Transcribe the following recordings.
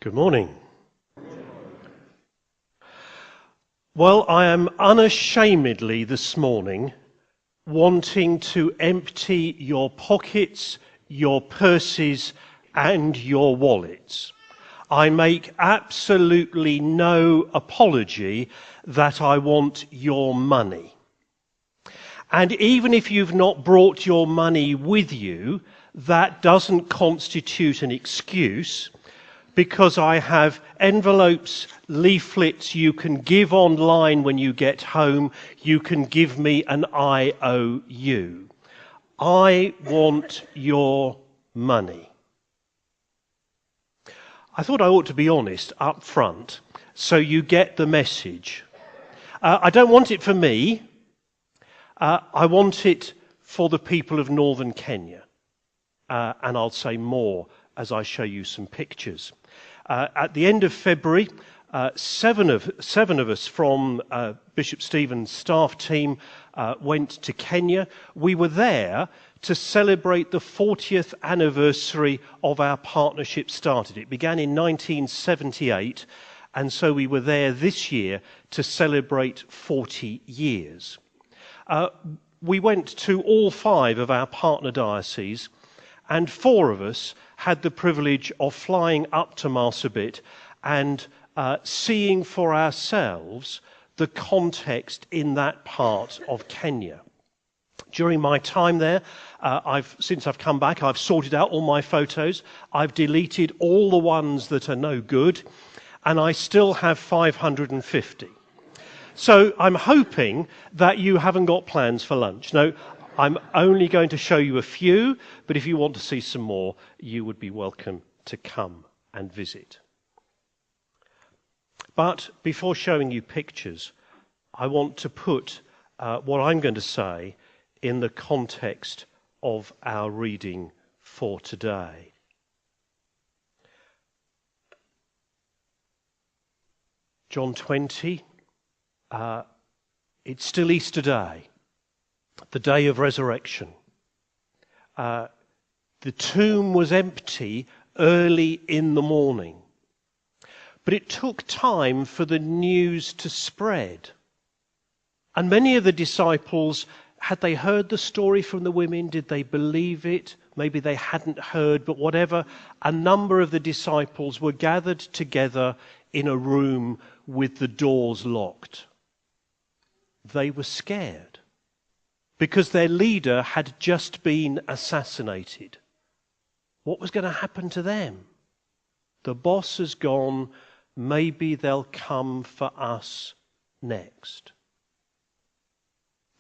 Good morning. Well, I am unashamedly this morning wanting to empty your pockets, your purses, and your wallets. I make absolutely no apology that I want your money. And even if you've not brought your money with you, that doesn't constitute an excuse, because I have envelopes, leaflets you can give online when you get home. You can give me an IOU. I want your money. I thought I ought to be honest up front, so you get the message. I don't want it for me. I want it for the people of northern Kenya. And I'll say more as I show you some pictures. At the end of February, seven of us from Bishop Stephen's staff team went to Kenya. We were there to celebrate the 40th anniversary of our partnership started. It began in 1978, and so we were there this year to celebrate 40 years. We went to all 5 of our partner dioceses, and 4 of us had the privilege of flying up to Marsabit and seeing for ourselves the context in that part of Kenya. During my time there, since I've come back, I've sorted out all my photos. I've deleted all the ones that are no good, and I still have 550. So I'm hoping that you haven't got plans for lunch. No, I'm only going to show you a few, but if you want to see some more, you would be welcome to come and visit. But before showing you pictures, I want to put what I'm going to say in the context of our reading for today. John 20, it's still Easter Day, the day of resurrection. The tomb was empty early in the morning, but it took time for the news to spread. And many of the disciples, had they heard the story from the women? Did they believe it? Maybe they hadn't heard, but whatever. A number of the disciples were gathered together in a room with the doors locked. They were scared because their leader had just been assassinated. What was going to happen to them? The boss has gone. Maybe they'll come for us next.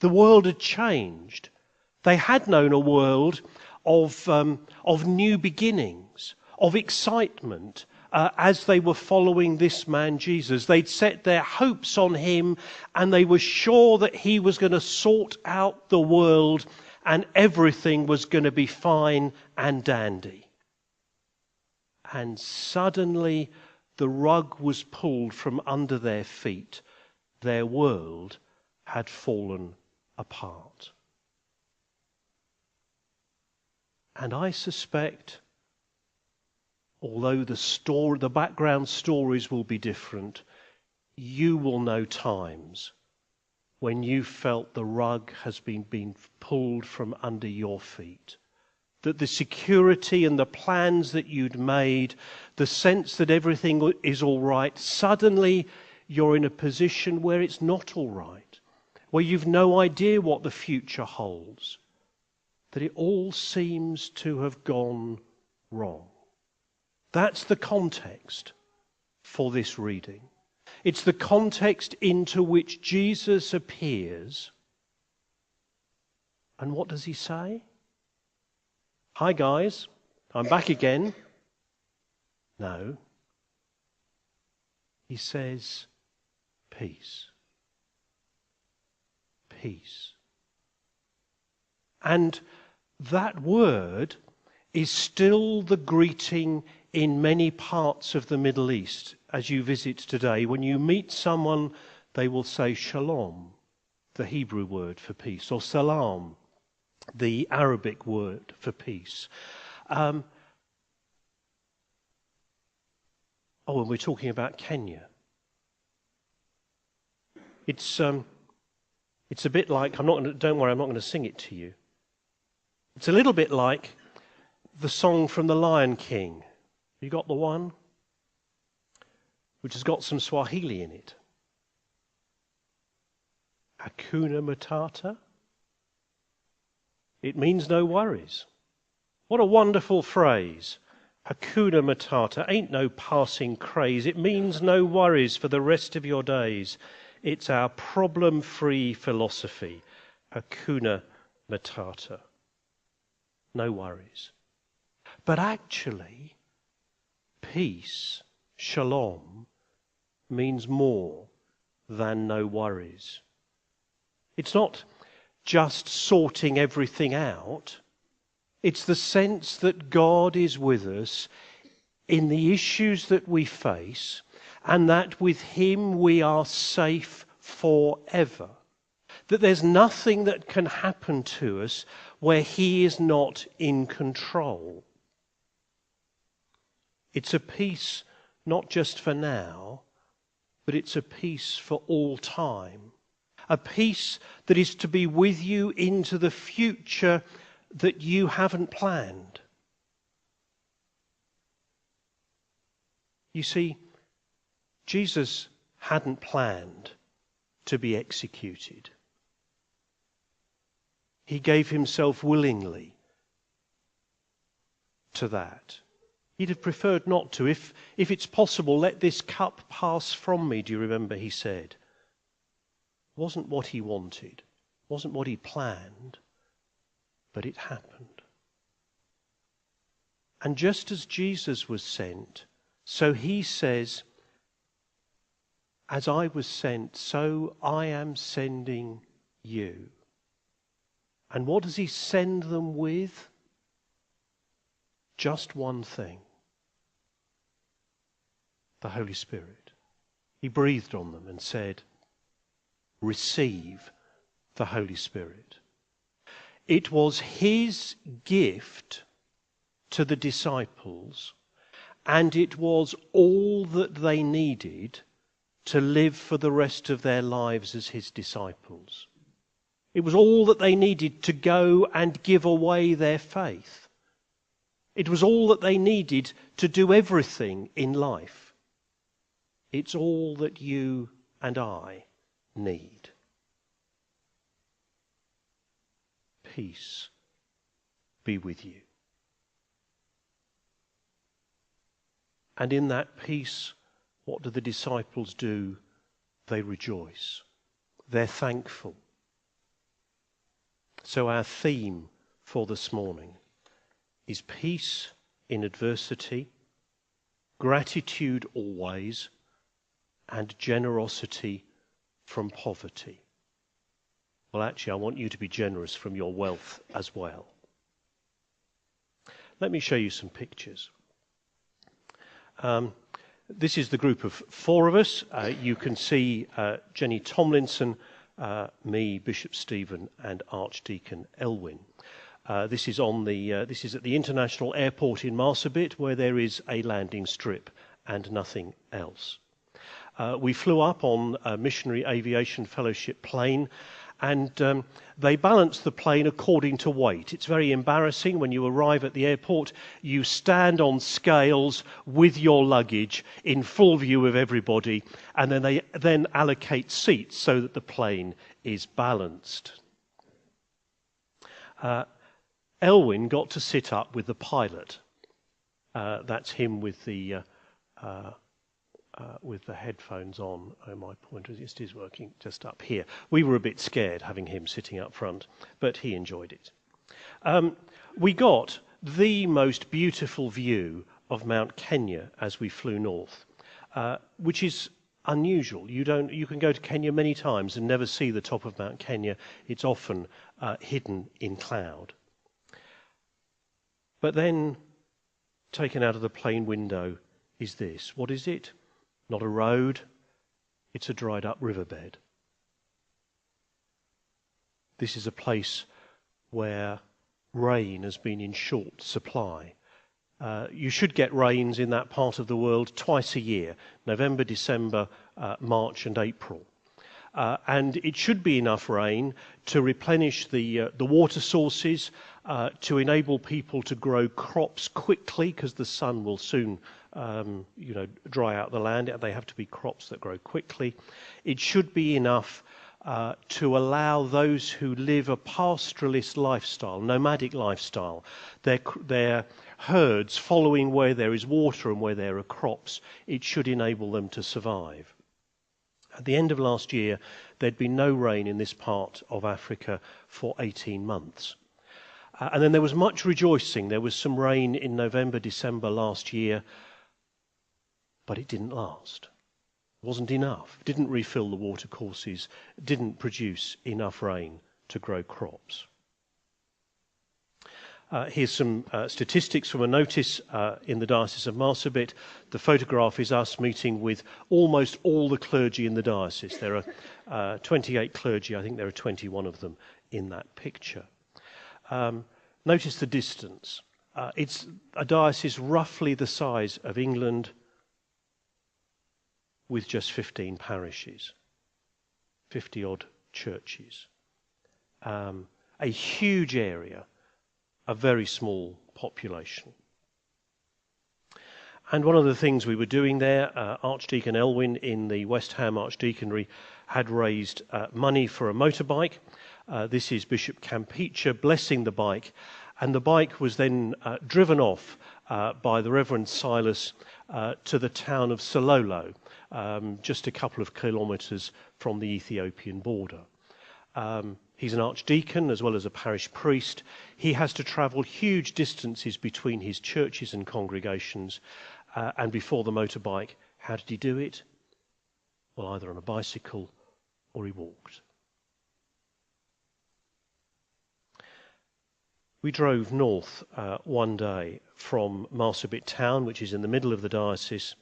The world had changed. They had known a world of new beginnings, of excitement, as they were following this man Jesus. They'd set their hopes on him, and they were sure that he was going to sort out the world and everything was going to be fine and dandy. And suddenly the rug was pulled from under their feet. Their world had fallen apart. And I suspect, although the background stories will be different, you will know times when you felt the rug has been pulled from under your feet. That the security and the plans that you'd made, the sense that everything is all right, suddenly you're in a position where it's not all right, where you've no idea what the future holds, that it all seems to have gone wrong. That's the context for this reading. It's the context into which Jesus appears. And what does he say? Hi guys, I'm back again. No. He says, peace. Peace. And that word is still the greeting in many parts of the Middle East as you visit today. When you meet someone, they will say shalom, the Hebrew word for peace, or salam, the Arabic word for peace. Oh, and we're talking about Kenya. It's a bit like, don't worry, I'm not going to sing it to you. It's a little bit like the song from The Lion King. You got the one? Which has got some Swahili in it. Hakuna Matata. It means no worries. What a wonderful phrase. Hakuna Matata. Ain't no passing craze. It means no worries for the rest of your days. It's our problem-free philosophy. Hakuna Matata. No worries. But actually, peace, shalom, means more than no worries. It's not just sorting everything out. It's the sense that God is with us in the issues that we face, and that with him we are safe forever. That there's nothing that can happen to us where he is not in control. It's a peace not just for now, but it's a peace for all time. A peace that is to be with you into the future that you haven't planned. You see, Jesus hadn't planned to be executed. He gave himself willingly to that. He'd have preferred not to. If it's possible, let this cup pass from me, do you remember he said? It wasn't what he wanted, it wasn't what he planned, but it happened. And just as Jesus was sent, so he says, as I was sent, so I am sending you. And what does he send them with? Just one thing. The Holy Spirit. He breathed on them and said, receive the Holy Spirit. It was his gift to the disciples, and it was all that they needed to live for the rest of their lives as his disciples. It was all that they needed to go and give away their faith. It was all that they needed to do everything in life. It's all that you and I need. Peace be with you. And in that peace, what do the disciples do? They rejoice. They're thankful. So our theme for this morning is peace in adversity, gratitude always, and generosity from poverty. Well, actually, I want you to be generous from your wealth as well. Let me show you some pictures. This is the group of four of us. You can see Jenny Tomlinson, me, Bishop Stephen, and Archdeacon Elwyn. This is at the international airport in Marsabit, where there is a landing strip and nothing else. We flew up on a Missionary Aviation Fellowship plane, and they balance the plane according to weight. It's very embarrassing when you arrive at the airport. You stand on scales with your luggage in full view of everybody, and then they allocate seats so that the plane is balanced. Elwyn got to sit up with the pilot. That's him with the headphones on. Oh, my pointer just is working just up here. We were a bit scared having him sitting up front, but he enjoyed it. We got the most beautiful view of Mount Kenya as we flew north, which is unusual. You can go to Kenya many times and never see the top of Mount Kenya. It's often hidden in cloud. But then, taken out of the plane window, is this. What is it? Not a road, it's a dried up riverbed. This is a place where rain has been in short supply. You should get rains in that part of the world twice a year, November, December, March and April. And it should be enough rain to replenish the water sources, to enable people to grow crops quickly, because the sun will soon dry out the land. They have to be crops that grow quickly. It should be enough to allow those who live a pastoralist lifestyle, nomadic lifestyle, their herds following where there is water and where there are crops, it should enable them to survive. At the end of last year, there'd been no rain in this part of Africa for 18 months. And then there was much rejoicing. There was some rain in November, December last year, but it didn't last. It wasn't enough. It didn't refill the watercourses, didn't produce enough rain to grow crops. Here's some statistics from a notice in the Diocese of Marsabit. The photograph is us meeting with almost all the clergy in the diocese. There are 28 clergy. I think there are 21 of them in that picture. Notice the distance. It's a diocese roughly the size of England with just 15 parishes, 50-odd churches. A huge area, a very small population. And one of the things we were doing there, Archdeacon Elwyn in the West Ham Archdeaconry had raised money for a motorbike. This is Bishop Campeche blessing the bike, and the bike was then driven off by the Reverend Silas to the town of Sololo, just a couple of kilometres from the Ethiopian border. He's an archdeacon as well as a parish priest. He has to travel huge distances between his churches and congregations. And before the motorbike, how did he do it? Well, either on a bicycle or he walked. We drove north one day from Marsabit town, which is in the middle of the diocese,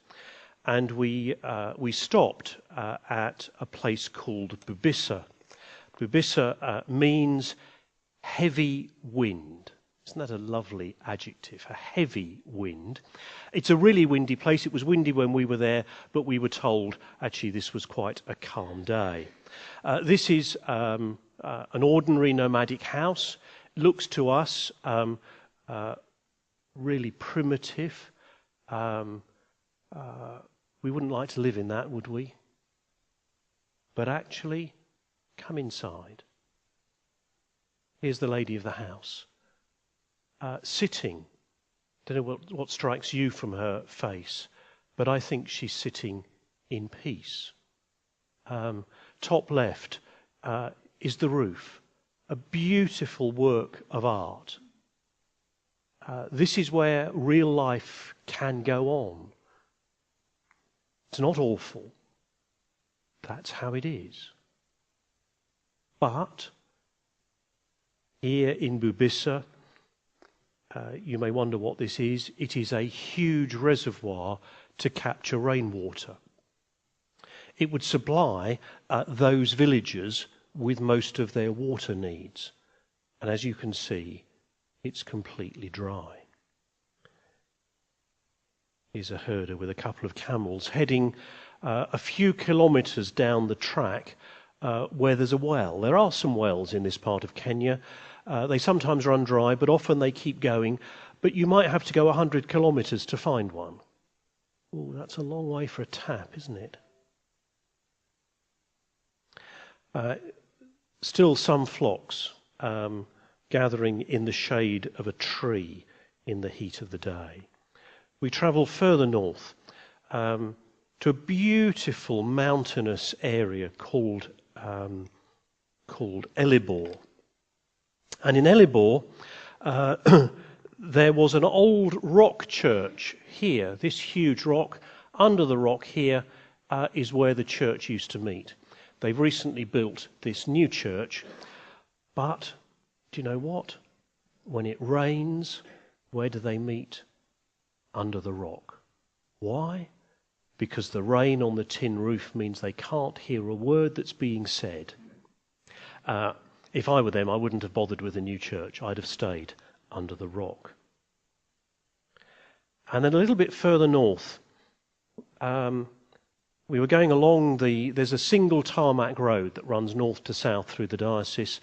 and we stopped at a place called Bubissa. Bubissa means heavy wind. Isn't that a lovely adjective? A heavy wind. It's a really windy place. It was windy when we were there, but we were told actually this was quite a calm day. This is an ordinary nomadic house. Looks to us really primitive. We wouldn't like to live in that, would we? But actually, come inside. Here's the lady of the house, sitting. Don't know what strikes you from her face, but I think she's sitting in peace. Top left is the roof, a beautiful work of art. This is where real life can go on. It's not awful. That's how it is. But here in Bubissa, you may wonder what this is. It is a huge reservoir to capture rainwater. It would supply those villagers with most of their water needs. And as you can see, it's completely dry. Here's a herder with a couple of camels heading a few kilometres down the track where there's a well. There are some wells in this part of Kenya. They sometimes run dry, but often they keep going. But you might have to go 100 kilometres to find one. Oh, that's a long way for a tap, isn't it? Still some flocks gathering in the shade of a tree in the heat of the day. We travel further north to a beautiful mountainous area called Elibor. And in Elibor, there was an old rock church here, this huge rock. Under the rock here is where the church used to meet. They've recently built this new church, but do you know what? When it rains, where do they meet? Under the rock. Why? Because the rain on the tin roof means they can't hear a word that's being said. If I were them, I wouldn't have bothered with a new church. I'd have stayed under the rock. And then a little bit further north, we were going along there's a single tarmac road that runs north to south through the diocese.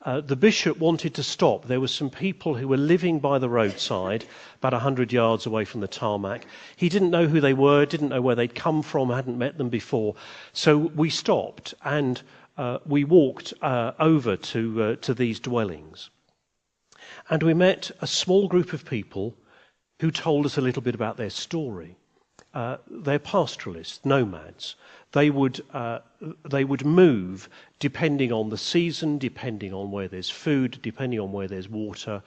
The bishop wanted to stop. There were some people who were living by the roadside, about 100 yards away from the tarmac. He didn't know who they were, didn't know where they'd come from, hadn't met them before. So we stopped and we walked over to these dwellings. And we met a small group of people who told us a little bit about their story. They're pastoralists, nomads. They would move depending on the season, depending on where there's food, depending on where there's water.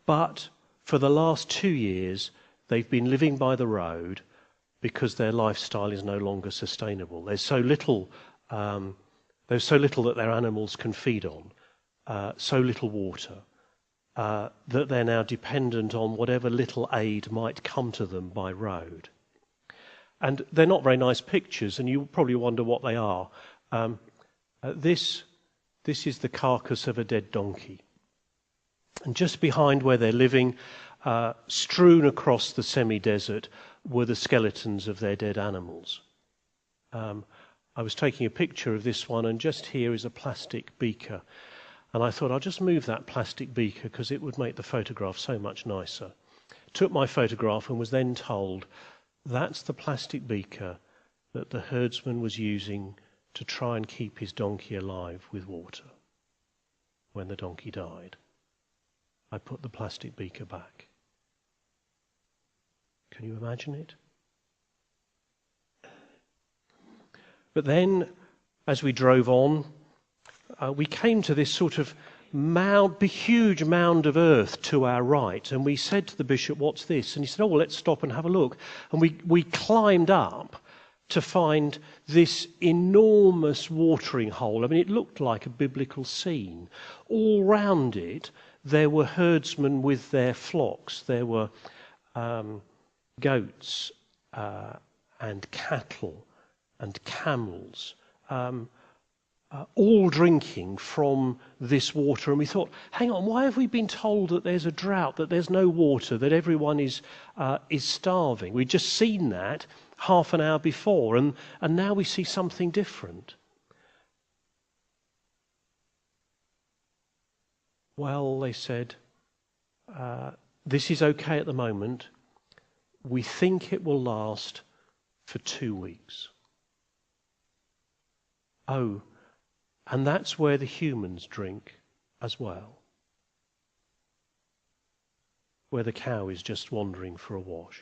But for the last 2 years, they've been living by the road because their lifestyle is no longer sustainable. There's so little that their animals can feed on, so little water, that they're now dependent on whatever little aid might come to them by road. And they're not very nice pictures, and you probably wonder what they are. This is the carcass of a dead donkey. And just behind where they're living, strewn across the semi-desert, were the skeletons of their dead animals. I was taking a picture of this one, and just here is a plastic beaker. And I thought, I'll just move that plastic beaker because it would make the photograph so much nicer. Took my photograph and was then told, that's the plastic beaker that the herdsman was using to try and keep his donkey alive with water when the donkey died. I put the plastic beaker back. Can you imagine it? But then, as we drove on, we came to this sort of huge mound of earth to our right, and we said to the bishop, what's this? And he said, oh, well, let's stop and have a look. And we climbed up to find this enormous watering hole. I mean, it looked like a biblical scene. All round it, there were herdsmen with their flocks. There were goats and cattle and camels, all drinking from this water. And we thought, hang on, why have we been told that there's a drought, that there's no water, that everyone is starving? We'd just seen that half an hour before, and now we see something different. Well, they said, this is okay at the moment. We think it will last for 2 weeks. Oh, and that's where the humans drink as well. Where the cow is just wandering for a wash.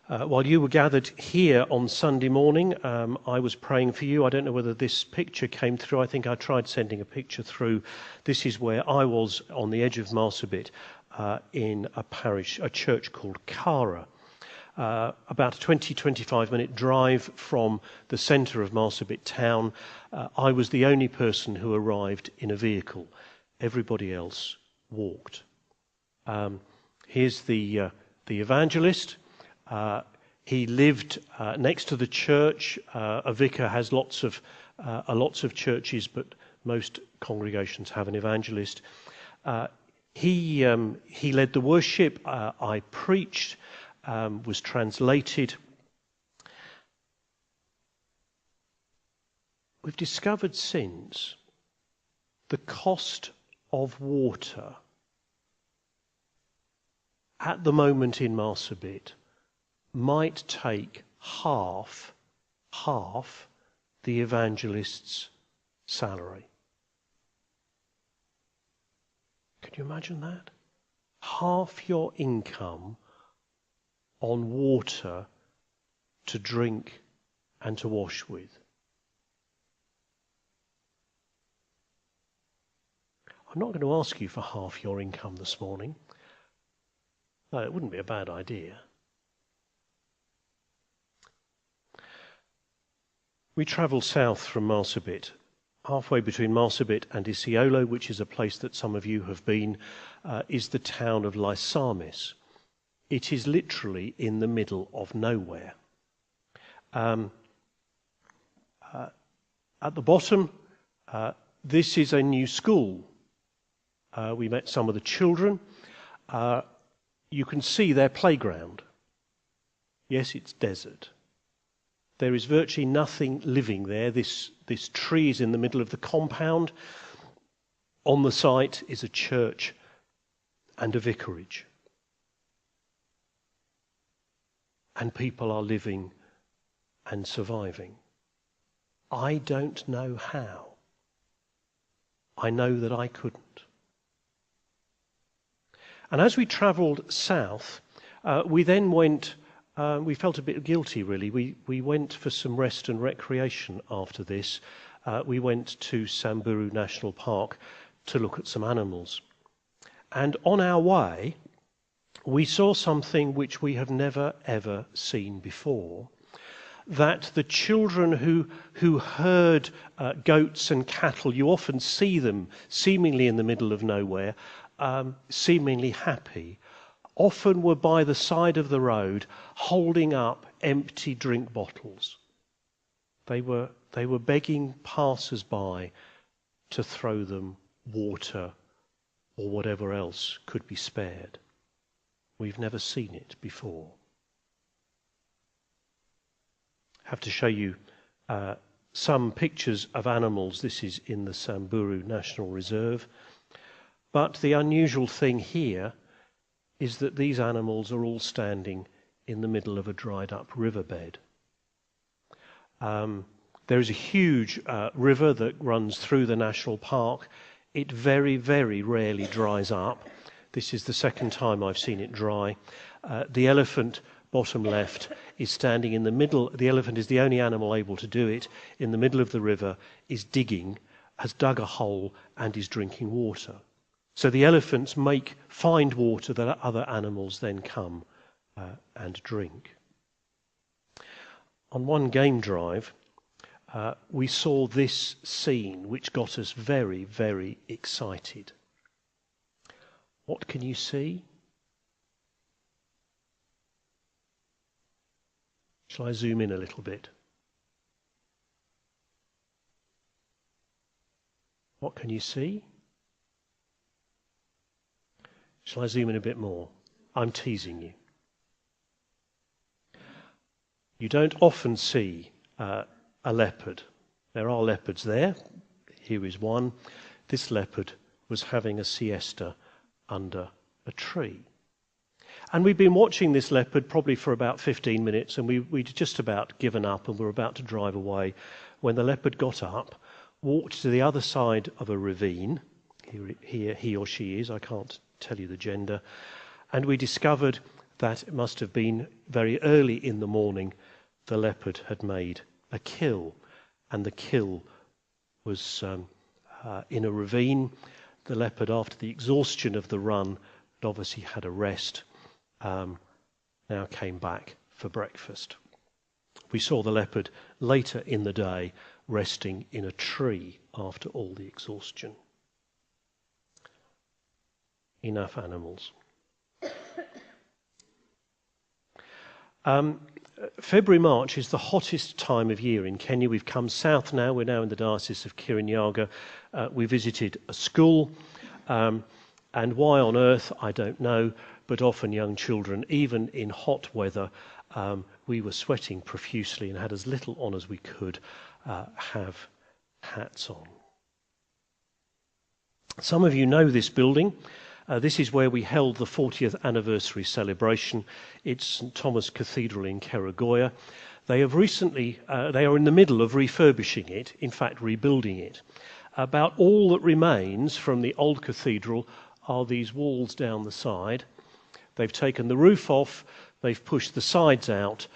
While you were gathered here on Sunday morning, I was praying for you. I don't know whether this picture came through. I think I tried sending a picture through. This is where I was on the edge of Marsabit in a church called Cara. About a 20-25 minute drive from the centre of Marsabit town. I was the only person who arrived in a vehicle. Everybody else walked. Here's the evangelist. He lived next to the church. A vicar has lots of churches, but most congregations have an evangelist. He led the worship. I preached. Was translated. We've discovered since the cost of water at the moment in Marsabit might take half the evangelist's salary. Can you imagine that? Half your income on water to drink and to wash with. I'm not going to ask you for half your income this morning. No, it wouldn't be a bad idea. We travel south from Marsabit. Halfway between Marsabit and Isiolo, which is a place that some of you have been, is the town of Lysamis. It is literally in the middle of nowhere. At the bottom, this is a new school. We met some of the children. you can see their playground. Yes, it's desert. There is virtually nothing living there. This tree is in the middle of the compound. On the site is a church and a vicarage. And people are living and surviving. I don't know how. I know that I couldn't. And as we travelled south, we then went, we felt a bit guilty really. We went for some rest and recreation after this. We went to Samburu National Park to look at some animals. And on our way, we saw something which we have never ever seen before. That the children who herd goats and cattle, you often see them seemingly in the middle of nowhere, seemingly happy, often were by the side of the road holding up empty drink bottles. They were begging passers-by to throw them water or whatever else could be spared. We've never seen it before. I have to show you some pictures of animals. This is in the Samburu National Reserve. But the unusual thing here is that these animals are all standing in the middle of a dried up riverbed. There is a huge river that runs through the national park. It very, very rarely dries up. This is the second time I've seen it dry. The elephant, bottom left, is standing in the middle. The elephant is the only animal able to do it. In the middle of the river, is digging, has dug a hole and is drinking water. So the elephants find water that other animals then come and drink. On one game drive, we saw this scene which got us very, very excited. What can you see? Shall I zoom in a little bit? What can you see? Shall I zoom in a bit more? I'm teasing you. You don't often see a leopard. There are leopards there. Here is one. This leopard was having a siesta under a tree. And we'd been watching this leopard probably for about 15 minutes, and we'd just about given up and were about to drive away when the leopard got up, walked to the other side of a ravine. Here he or she is, I can't tell you the gender. And we discovered that it must have been very early in the morning the leopard had made a kill. And the kill was in a ravine. The leopard, after the exhaustion of the run, had obviously had a rest, now came back for breakfast. We saw the leopard later in the day resting in a tree after all the exhaustion. Enough animals. February, March is the hottest time of year in Kenya. We've come south now. We're now in the Diocese of Kirinyaga. We visited a school, and why on earth, I don't know, but often young children, even in hot weather, we were sweating profusely and had as little on as we could have hats on. Some of you know this building. This is where we held the 40th anniversary celebration. It's St Thomas Cathedral in Keragoya. They have recently, they are in the middle of refurbishing it, in fact rebuilding it. About all that remains from the old cathedral are these walls down the side. They've taken the roof off, they've pushed the sides out,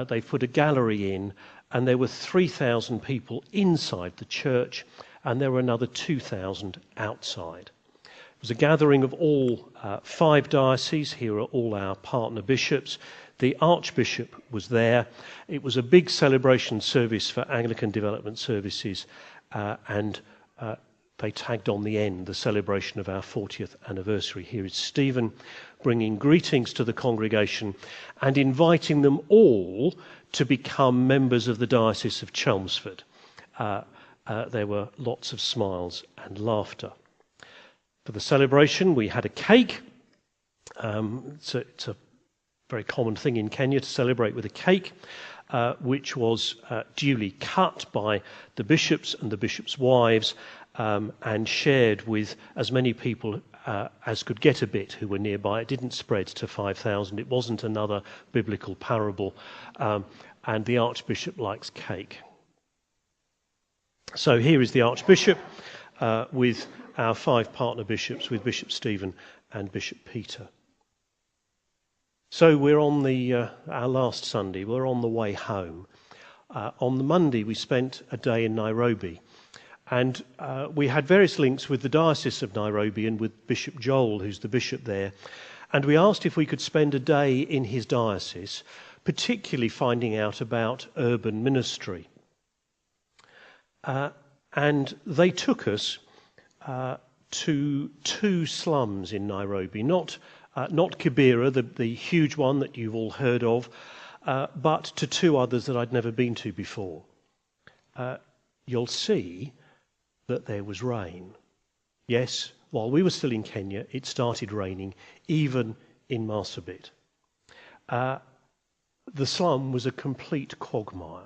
they've put a gallery in, and there were 3,000 people inside the church, and there were another 2,000 outside. It was a gathering of all 5 dioceses. Here are all our partner bishops. The Archbishop was there. It was a big celebration service for Anglican Development Services, and they tagged on the end the celebration of our 40th anniversary. Here is Stephen bringing greetings to the congregation and inviting them all to become members of the Diocese of Chelmsford. There were lots of smiles and laughter. For the celebration, we had a cake, It's a very common thing in Kenya to celebrate with a cake, which was duly cut by the bishops and the bishops' wives and shared with as many people as could get a bit who were nearby. It didn't spread to 5,000. It wasn't another biblical parable. And the Archbishop likes cake. So here is the Archbishop with our 5 partner bishops, with Bishop Stephen and Bishop Peter. So we're on our last Sunday, we're on the way home. On the Monday we spent a day in Nairobi, and we had various links with the Diocese of Nairobi and with Bishop Joel, who's the bishop there, and we asked if we could spend a day in his diocese, particularly finding out about urban ministry. And they took us to 2 slums in Nairobi, not Kibera, the huge one that you've all heard of, but to 2 others that I'd never been to before. You'll see that there was rain. Yes, while we were still in Kenya, it started raining, even in Marsabit. The slum was a complete quagmire.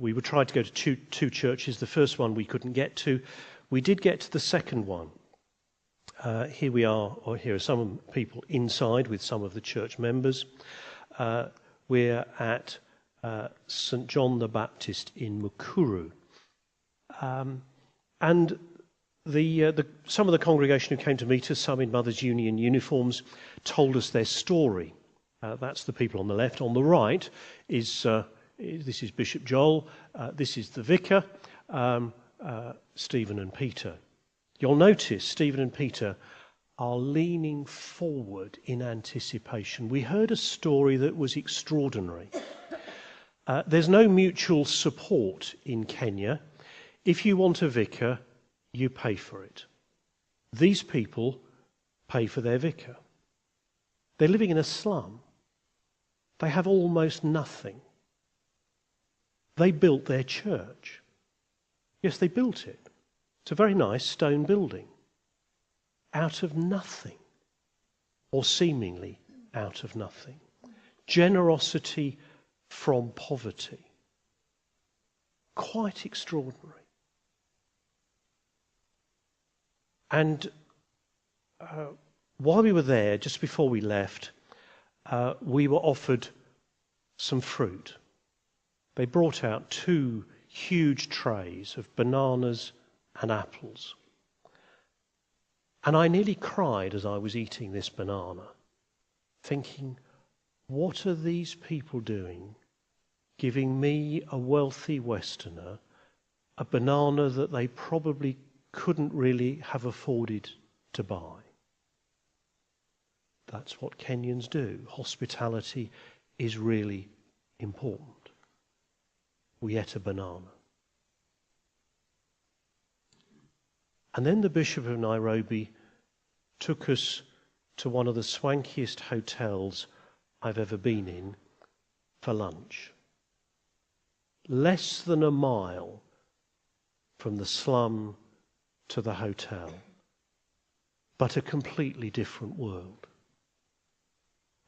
We were trying to go to 2 churches. The first one we couldn't get to. We did get to the second one. Here we are, or here are some people inside with some of the church members. We're at St. John the Baptist in Mukuru. And some of the congregation who came to meet us, some in Mothers' Union uniforms, told us their story. That's the people on the left. On the right is this is Bishop Joel. This is the vicar, Stephen and Peter. You'll notice Stephen and Peter are leaning forward in anticipation. We heard a story that was extraordinary. There's no mutual support in Kenya. If you want a vicar, you pay for it. These people pay for their vicar. They're living in a slum. They have almost nothing. They built their church. Yes, they built it. It's a very nice stone building. Out of nothing. Or seemingly out of nothing. Generosity from poverty. Quite extraordinary. And while we were there, just before we left, we were offered some fruit. They brought out 2 huge trays of bananas and apples. And I nearly cried as I was eating this banana, thinking, what are these people doing, giving me, a wealthy Westerner, a banana that they probably couldn't really have afforded to buy? That's what Kenyans do. Hospitality is really important. We ate a banana. And then the Bishop of Nairobi took us to one of the swankiest hotels I've ever been in for lunch. Less than a mile from the slum to the hotel, but a completely different world.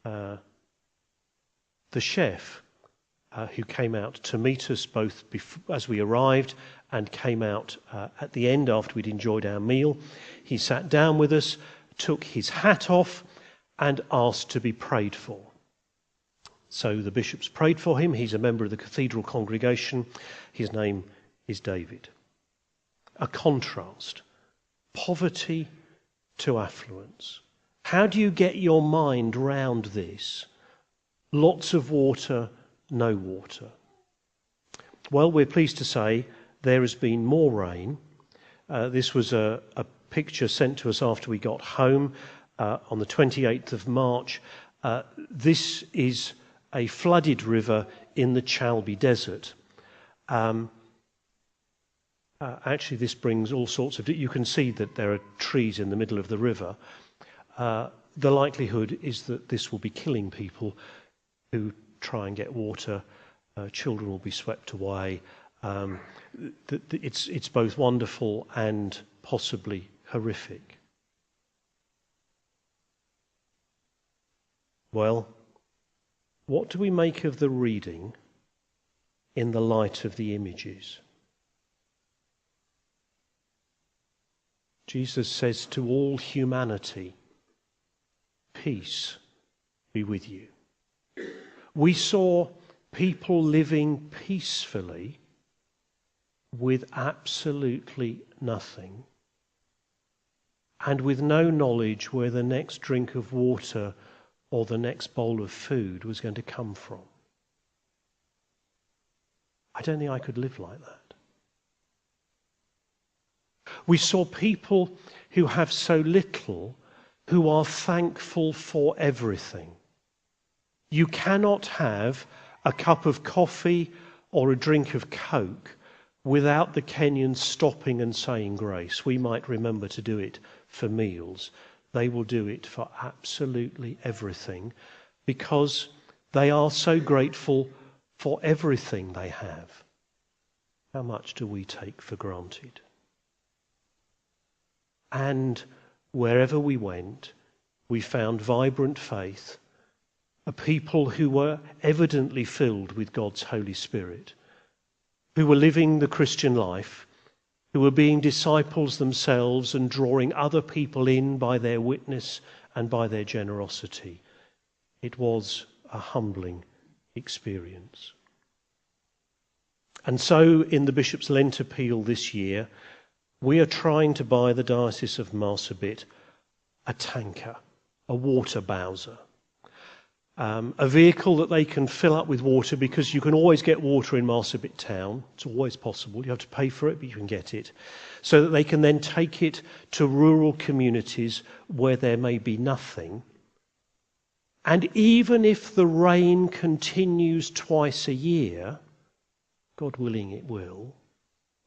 The chef who came out to meet us both as we arrived and came out at the end after we'd enjoyed our meal, he sat down with us, took his hat off and asked to be prayed for. So the bishops prayed for him. He's a member of the cathedral congregation. His name is David. A contrast. Poverty to affluence. How do you get your mind round this? Lots of water, no water. Well, we're pleased to say there has been more rain. This was a picture sent to us after we got home on the 28th of March. This is a flooded river in the Chalmsford desert. Actually, this brings all sorts of... You can see that there are trees in the middle of the river. The likelihood is that this will be killing people who try and get water. Children will be swept away. It's both wonderful and possibly horrific. Well, what do we make of the reading in the light of the images? Jesus says to all humanity, peace be with you. We saw people living peacefully with absolutely nothing, and with no knowledge where the next drink of water or the next bowl of food was going to come from. I don't think I could live like that. We saw people who have so little who are thankful for everything. You cannot have a cup of coffee or a drink of Coke without the Kenyans stopping and saying grace. We might remember to do it for meals. They will do it for absolutely everything because they are so grateful for everything they have. How much do we take for granted? And wherever we went, we found vibrant faith, a people who were evidently filled with God's Holy Spirit, who were living the Christian life, who were being disciples themselves and drawing other people in by their witness and by their generosity. It was a humbling experience. And so in the Bishop's Lent appeal this year, we are trying to buy the Diocese of Marsabit a tanker, a water bowser, a vehicle that they can fill up with water, because you can always get water in Marsabit town. It's always possible. You have to pay for it, but you can get it. So that they can then take it to rural communities where there may be nothing. And even if the rain continues twice a year, God willing it will,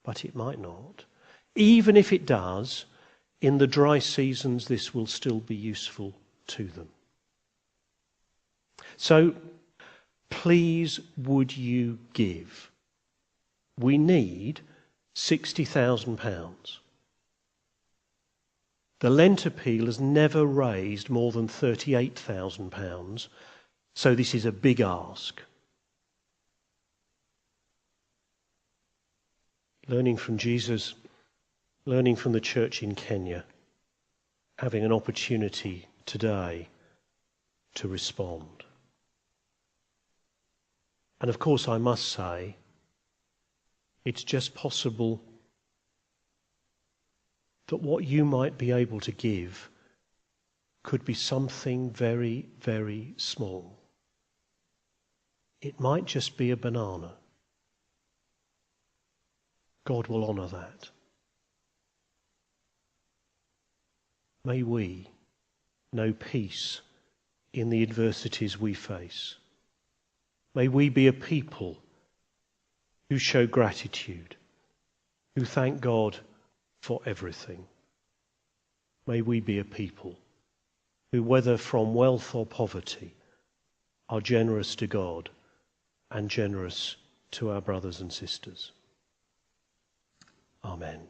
but it might not. Even if it does, in the dry seasons this will still be useful to them. So, please would you give? We need £60,000. The Lent appeal has never raised more than £38,000, so this is a big ask. Learning from Jesus, learning from the church in Kenya, having an opportunity today to respond. And of course, I must say, it's just possible that what you might be able to give could be something very, very small. It might just be a banana. God will honour that. May we know peace in the adversities we face. May we be a people who show gratitude, who thank God for everything. May we be a people who, whether from wealth or poverty, are generous to God and generous to our brothers and sisters. Amen.